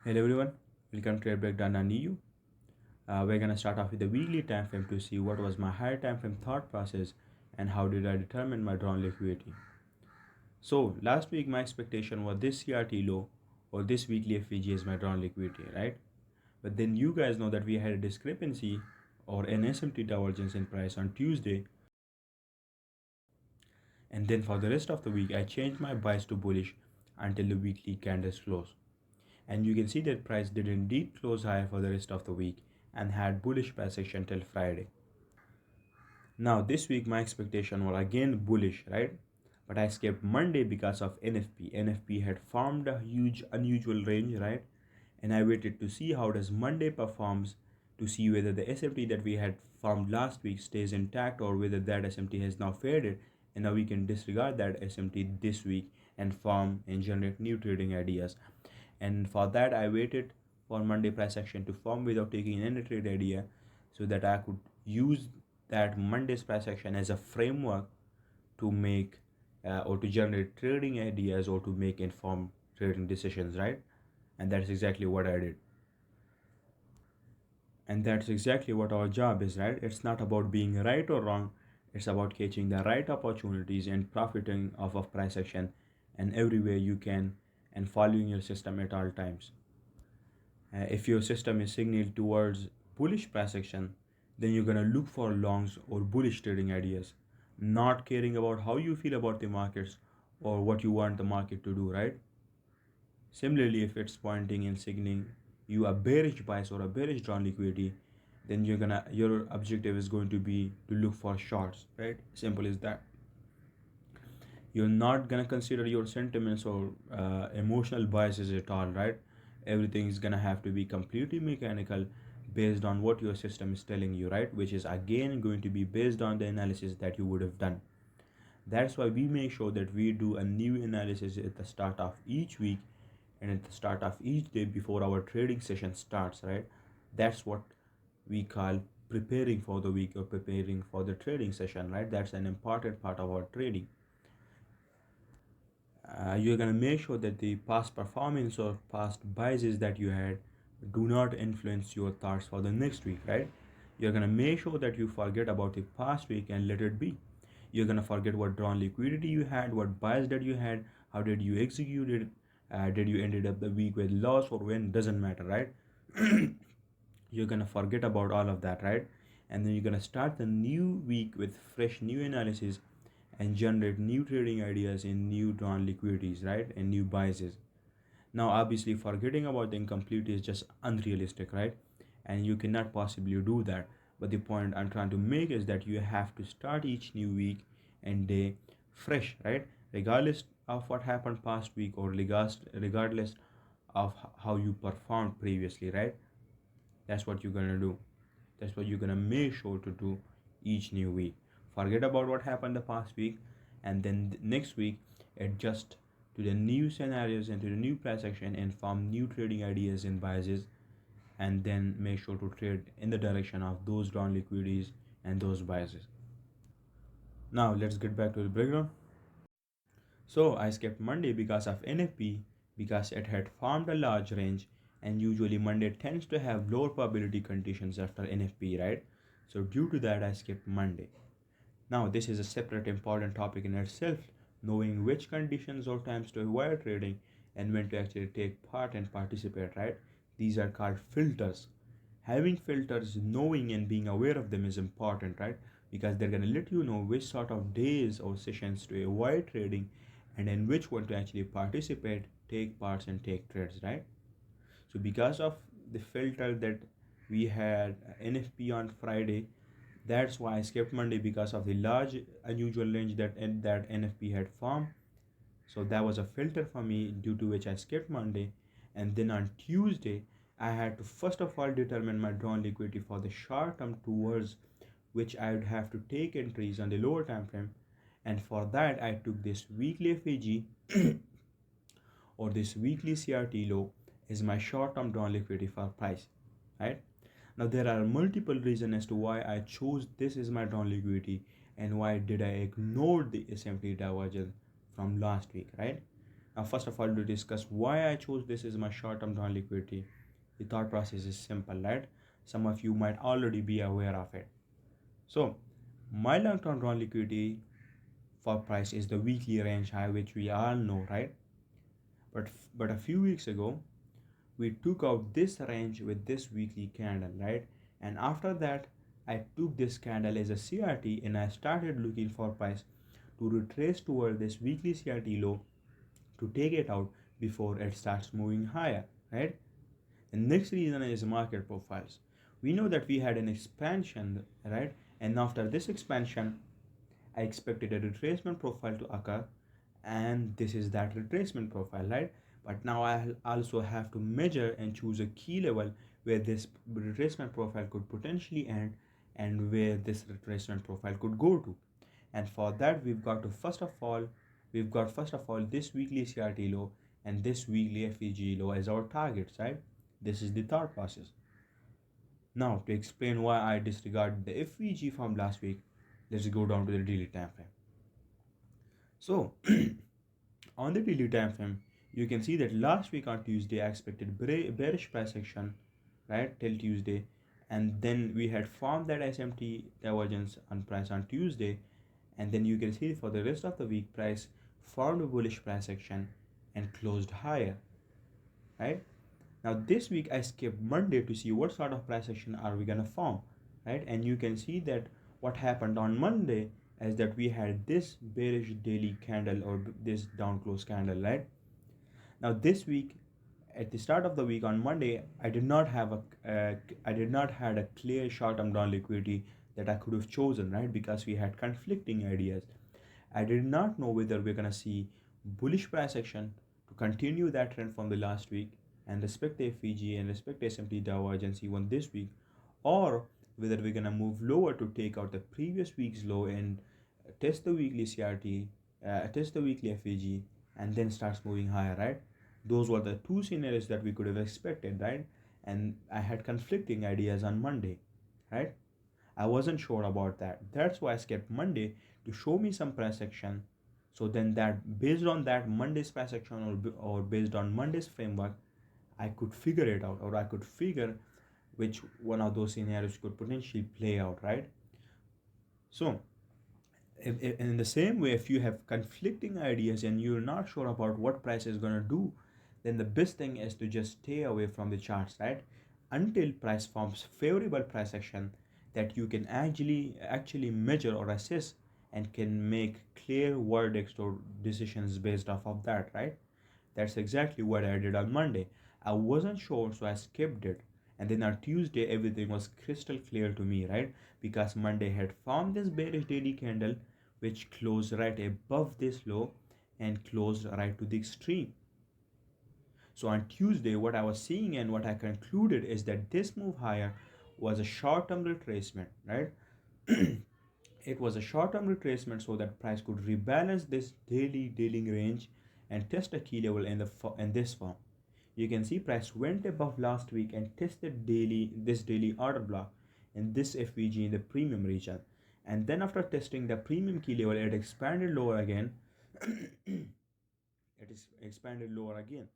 Hello everyone, welcome to a breakdown on EU. We're gonna start off with the weekly time frame to see what was my higher time frame thought process and how did I determine my drawn liquidity. So last week my expectation was this CRT low or this weekly FVG is my drawn liquidity, right? But then you guys know that we had a discrepancy or an SMT divergence in price on Tuesday, and then for the rest of the week I changed my bias to bullish until the weekly candles close. And you can see that price did indeed close higher for the rest of the week and had bullish price action till Friday. Now this week my expectation was again bullish, right? But I skipped Monday because of NFP. NFP had formed a huge unusual range, right? And I waited to see how does Monday performs to see whether the SMT that we had formed last week stays intact or whether that SMT has now faded and now we can disregard that SMT this week and form and generate new trading ideas. And for that I waited for Monday price action to form without taking any trade idea so that I could use that Monday's price action as a framework to make or to generate trading ideas or to make informed trading decisions, right? And that's exactly what I did. And that's exactly what our job is, right? It's not about being right or wrong, it's about catching the right opportunities and profiting off of price action and everywhere you can and following your system at all times. If your system is signaled towards bullish price action, then you're going to look for longs or bullish trading ideas, not caring about how you feel about the markets or what you want the market to do, right? Similarly, if it's pointing and signaling you a bearish bias or a bearish drawn liquidity, then your objective is going to be to look for shorts, right? Simple as that. You're not gonna consider your sentiments or emotional biases at all, right? Everything is gonna have to be completely mechanical based on what your system is telling you, right? Which is again going to be based on the analysis that you would have done. That's why we make sure that we do a new analysis at the start of each week and at the start of each day before our trading session starts, right? That's what we call preparing for the week or preparing for the trading session, right? That's an important part of our trading. You're going to make sure that the past performance or past biases that you had do not influence your thoughts for the next week, right? You're going to make sure that you forget about the past week and let it be. You're going to forget what drawn liquidity you had, what bias that you had, how did you execute it, did you ended up the week with loss or win, doesn't matter, right? You're going to forget about all of that, right? And then you're going to start the new week with fresh new analysis and generate new trading ideas in new drawn liquidities, right? And new biases. Now, obviously, forgetting about the incomplete is just unrealistic, right? And you cannot possibly do that. But the point I'm trying to make is that you have to start each new week and day fresh, right? Regardless of what happened past week or regardless of how you performed previously, right? That's what you're gonna do. That's what you're gonna make sure to do each new week. Forget about what happened the past week, and then next week adjust to the new scenarios and to the new price action and form new trading ideas and biases, and then make sure to trade in the direction of those drawn liquidities and those biases. Now let's get back to the breakdown. So I skipped Monday because of NFP because it had formed a large range and usually Monday tends to have lower probability conditions after NFP, right? So due to that I skipped Monday. Now this is a separate important topic in itself, knowing which conditions or times to avoid trading and when to actually take part and participate, right? These are called filters. Having filters, knowing and being aware of them is important, right? Because they're going to let you know which sort of days or sessions to avoid trading and in which one to actually participate, take parts and take trades, right? So because of the filter that we had NFP on Friday, that's why I skipped Monday because of the large unusual range that NFP had formed. So that was a filter for me due to which I skipped Monday. And then on Tuesday, I had to first of all determine my drawn liquidity for the short term towards which I would have to take entries on the lower time frame. And for that, I took this weekly FAG or this weekly CRT low is my short term drawn liquidity for price, right? Now there are multiple reasons as to why I chose this as my drawn liquidity and why did I ignore the SMT divergence from last week, right? Now, first of all, to discuss why I chose this as my short-term non-liquidity, the thought process is simple, right? Some of you might already be aware of it. So, my long-term non-liquidity for price is the weekly range high, which we all know, right? But a few weeks ago, we took out this range with this weekly candle, right? And after that, I took this candle as a CRT and I started looking for price to retrace toward this weekly CRT low to take it out before it starts moving higher, right? The next reason is market profiles. We know that we had an expansion, right? And after this expansion, I expected a retracement profile to occur, and this is that retracement profile, right? But now I also have to measure and choose a key level where this retracement profile could potentially end and where this retracement profile could go to. And for that, we've got first of all this weekly CRT low and this weekly FEG low as our targets, right? This is the thought process. Now, to explain why I disregard the FEG from last week, let's go down to the daily time frame. So, on the daily time frame, you can see that last week on Tuesday, I expected bearish price action, right, till Tuesday, and then we had formed that SMT divergence on price on Tuesday, and then you can see for the rest of the week, price formed a bullish price action and closed higher, right? Now this week I skipped Monday to see what sort of price action are we gonna form, right? And you can see that what happened on Monday is that we had this bearish daily candle or this down close candle, right? Now this week, at the start of the week on Monday, I did not had a clear short-term down liquidity that I could have chosen, right? Because we had conflicting ideas. I did not know whether we're gonna see bullish price action to continue that trend from the last week and respect the FEG and respect SMT divergence even this week, or whether we're gonna move lower to take out the previous week's low and test the weekly CRT, test the weekly FEG, and then starts moving higher, right? Those were the two scenarios that we could have expected, right? And I had conflicting ideas on Monday, right? I wasn't sure about that. That's why I skipped Monday to show me some price action. So then that based on that Monday's price action or based on Monday's framework, I could figure it out or I could figure which one of those scenarios could potentially play out, right? So in the same way, if you have conflicting ideas and you're not sure about what price is going to do, then the best thing is to just stay away from the charts, right? Until price forms favorable price action that you can actually measure or assess and can make clear verdicts or decisions based off of that, right? That's exactly what I did on Monday. I wasn't sure, so I skipped it. And then on Tuesday, everything was crystal clear to me, right? Because Monday had formed this bearish daily candle, which closed right above this low and closed right to the extreme. So on Tuesday, what I was seeing and what I concluded is that this move higher was a short-term retracement, right? It was a short-term retracement so that price could rebalance this daily dealing range and test a key level in this form. You can see price went above last week and tested this daily order block in this FVG in the premium region. And then after testing the premium key level, it expanded lower again. It is expanded lower again.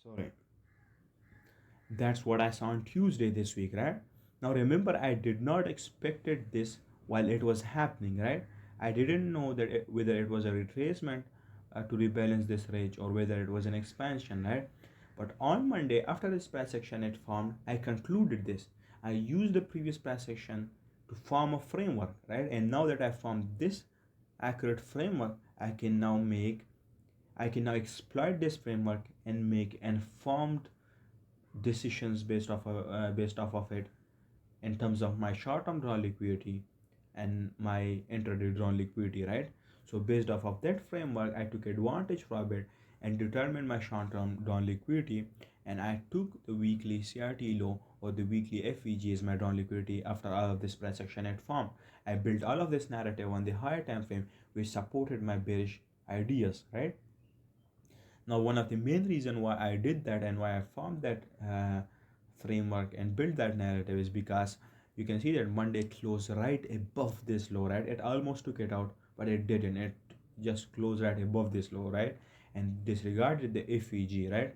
Sorry. That's what I saw on Tuesday this week, right? Now remember, I did not expected this while it was happening, right? I didn't know that whether it was a retracement to rebalance this range or whether it was an expansion, right? But on Monday, after this price action it formed, I concluded this. I used the previous price action to form a framework, right? And now that I formed this accurate framework, I can now exploit this framework and make informed decisions based off of it in terms of my short-term draw liquidity and my intraday drawn liquidity, right? So based off of that framework, I took advantage from it and determined my short-term drawn liquidity, and I took the weekly CRT low or the weekly FEG as my drawn liquidity after all of this price action had formed. I built all of this narrative on the higher time frame which supported my bearish ideas, right? Now, one of the main reason why I did that and why I formed that framework and built that narrative is because you can see that Monday closed right above this low, right? It almost took it out, but it didn't. just closed right above this low, right? And disregarded the FEG, right?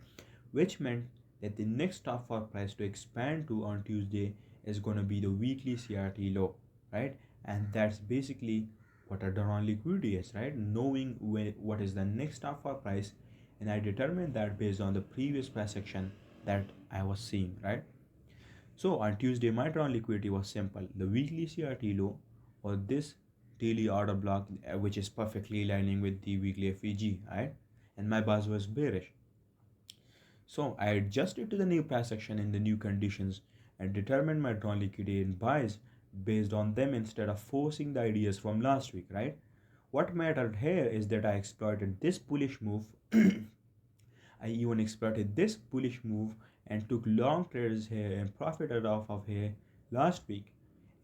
Which meant that the next stop for price to expand to on Tuesday is going to be the weekly CRT low, right? And that's basically what a done on liquidity is, right? Knowing what is the next stop for price, and I determined that based on the previous price action that I was seeing, right? So on Tuesday, my drawn liquidity was simple: the weekly CRT low or this daily order block, which is perfectly aligning with the weekly FEG, right? And my buzz was bearish. So I adjusted to the new price action in the new conditions and determined my drawn liquidity in buys based on them instead of forcing the ideas from last week, right? What mattered here is that I exploited this bullish move. I even exploited this bullish move and took long trades here and profited off of here last week.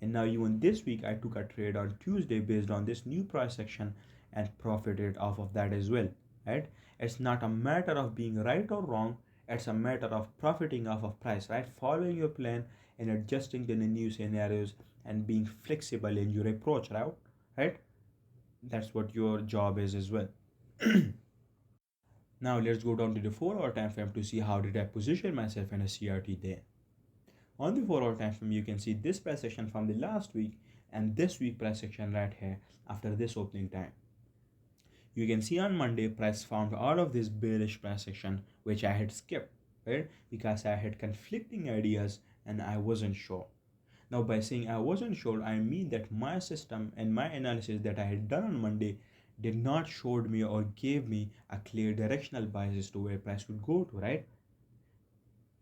And now even this week I took a trade on Tuesday based on this new price action and profited off of that as well. Right? It's not a matter of being right or wrong, it's a matter of profiting off of price, right? Following your plan and adjusting to the new scenarios and being flexible in your approach, right? Right? That's what your job is as well. Now let's go down to the 4-hour time frame to see how did I position myself in a CRT there. On the 4-hour time frame, you can see this price action from the last week and this week price action right here after this opening time. You can see on Monday price found all of this bearish price action which I had skipped, right? Because I had conflicting ideas and I wasn't sure. Now by saying I wasn't sure, I mean that my system and my analysis that I had done on Monday did not showed me or gave me a clear directional bias to where price would go to, right?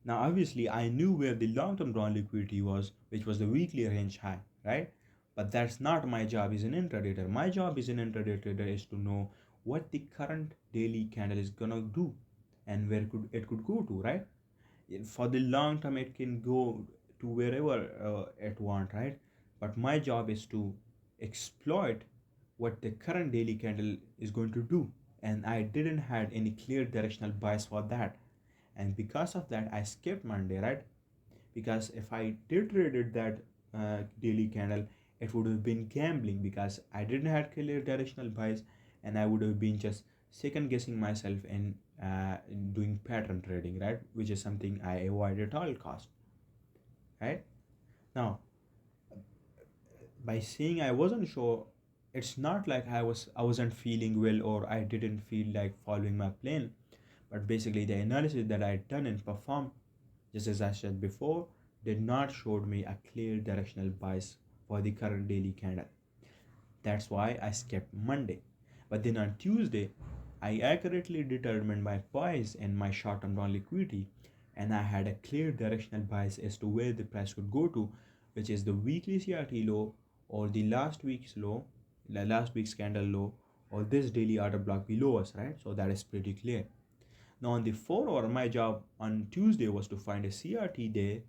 Now obviously I knew where the long-term drawn liquidity was, which was the weekly range high, right? But that's not my job as an intraday trader. My job as an intraday trader is to know what the current daily candle is gonna do and where it could go to, right? For the long term it can go to wherever it want, right? But my job is to exploit what the current daily candle is going to do, and I didn't had any clear directional bias for that, and because of that I skipped Monday, right? Because if I did traded that daily candle, it would have been gambling because I didn't have clear directional bias, and I would have been just second guessing myself in doing pattern trading, right? Which is something I avoid at all cost, right? Now, by saying I wasn't sure, it's not like I wasn't feeling well or I didn't feel like following my plan, but basically the analysis that I had done and performed, just as I said before, did not show me a clear directional bias for the current daily candle. That's why I skipped Monday. But then on Tuesday, I accurately determined my price and my short-term non-liquidity, and I had a clear directional bias as to where the price would go to, which is the weekly CRT low or the last week's low, the last week's candle low, or this daily order block below us, right? So that is pretty clear. Now on the 4-hour, my job on Tuesday was to find a CRT there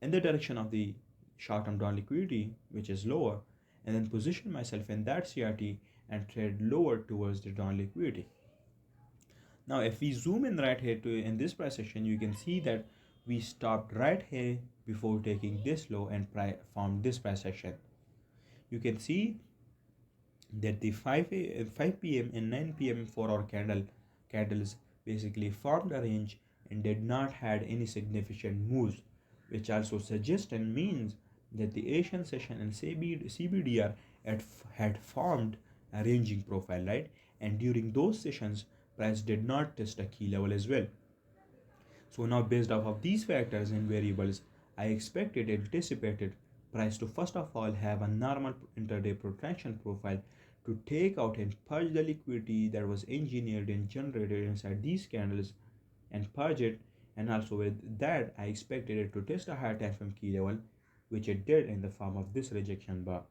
in the direction of the short-term drawn liquidity, which is lower, and then position myself in that CRT and trade lower towards the drawn liquidity. Now, if we zoom in right here to in this price action, you can see that we stopped right here before taking this low and formed this price action. You can see that the 5 p.m. and 9 p.m. for our candles basically formed a range and did not had any significant moves, which also suggests and means that the Asian session and CBDR had formed a ranging profile, right? And during those sessions, price did not test a key level as well. So now based off of these factors and variables, I expected and anticipated price to first of all have a normal intraday protraction profile to take out and purge the liquidity that was engineered and generated inside these candles and purge it, and also with that I expected it to test a higher time frame key level, which it did in the form of this rejection bar.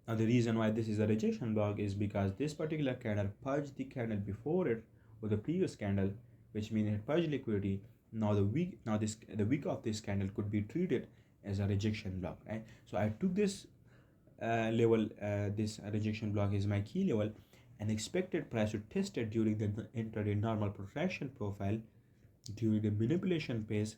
Now the reason why this is a rejection block is because this particular candle purged the candle before it or the previous candle, which means it purged liquidity. Now the wick of this candle could be treated as a rejection block, right? So I took this this rejection block is my key level, and expected price to test it during the intraday normal protraction profile during the manipulation phase,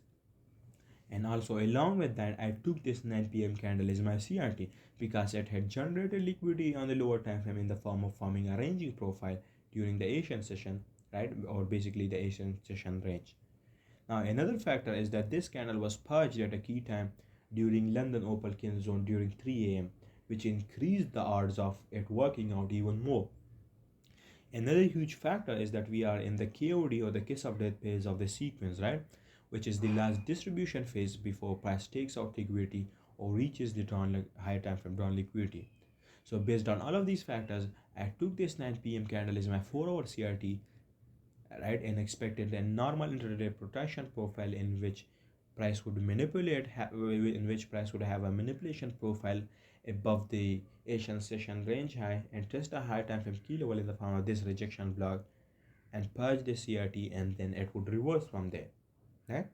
And also along with that, I took this 9 p.m. candle as my CRT because it had generated liquidity on the lower time frame in the form of forming a ranging profile during the Asian session, right? Or basically the Asian session range. Now another factor is that this candle was purged at a key time during London Opal Kin zone during 3 a.m., which increased the odds of it working out even more. Another huge factor is that we are in the KOD or the kiss of death phase of the sequence, right? Which is the last distribution phase before price takes out liquidity or reaches the higher time frame drawn liquidity. So based on all of these factors, I took this 9 p.m. candle as my 4-hour CRT, right, and expected a normal intraday protection profile in which price would have a manipulation profile above the Asian session range high and test a high time frame key level in the form of this rejection block and purge the CRT, and then it would reverse from there. Right?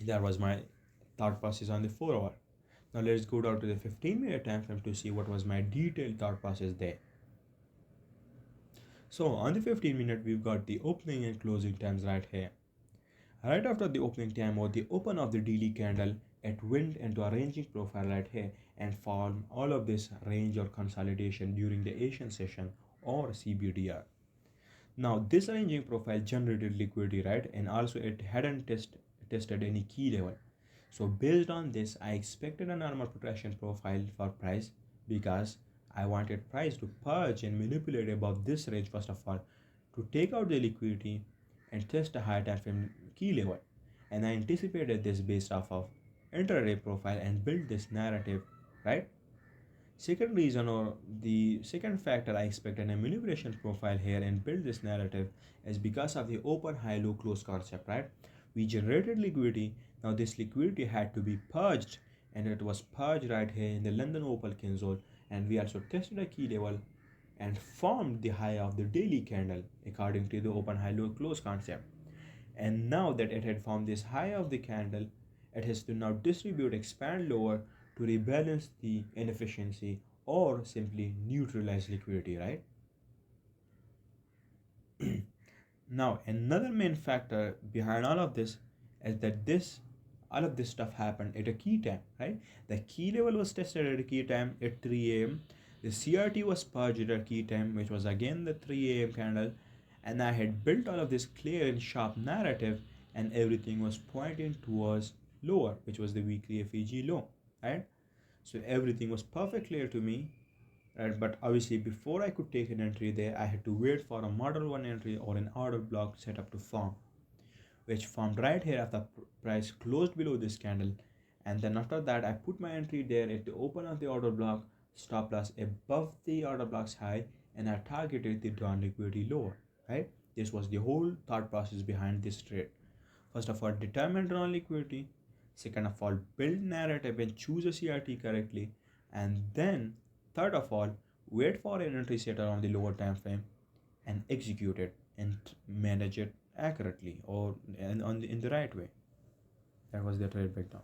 That was my thought process on the 4 hour. Now let's go down to the 15-minute time frame to see what was my detailed thought process there. So on the 15-minute, we've got the opening and closing times right here. Right after the opening time or the open of the daily candle, it went into a ranging profile right here and formed all of this range or consolidation during the Asian session or CBDR. Now this ranging profile generated liquidity, right, and also it hadn't tested any key level. So based on this, I expected a normal protection profile for price because I wanted price to purge and manipulate above this range first of all to take out the liquidity and test a higher time frame key level. And I anticipated this based off of intraday profile and built this narrative, right? Second reason or the second factor I expected a manipulation profile here and build this narrative is because of the open high low close concept, right? We generated liquidity. Now this liquidity had to be purged, and it was purged right here in the London Opal Kin zone, and we also tested a key level and formed the high of the daily candle according to the open high low close concept. And now that it had formed this high of the candle, it has to now distribute expand lower to rebalance the inefficiency or simply neutralize liquidity, right? Now another main factor behind all of this is that this all of this stuff happened at a key time, right? The key level was tested at a key time at 3 a.m. The CRT was purged at a key time, which was again the 3 a.m. candle, and I had built all of this clear and sharp narrative, and everything was pointing towards lower, which was the weekly FEG low, right? So everything was perfect clear to me, right? But obviously, before I could take an entry there, I had to wait for a model 1 entry or an order block set up to form, which formed right here after price closed below this candle. And then after that, I put my entry there at the open of the order block, stop loss above the order block's high, and I targeted the drawn liquidity lower, right? This was the whole thought process behind this trade. First of all, determine drawn liquidity. Second of all, build narrative and choose a CRT correctly. And then, third of all, wait for an entry setter on the lower time frame and execute it and manage it accurately or in the right way. That was the trade breakdown.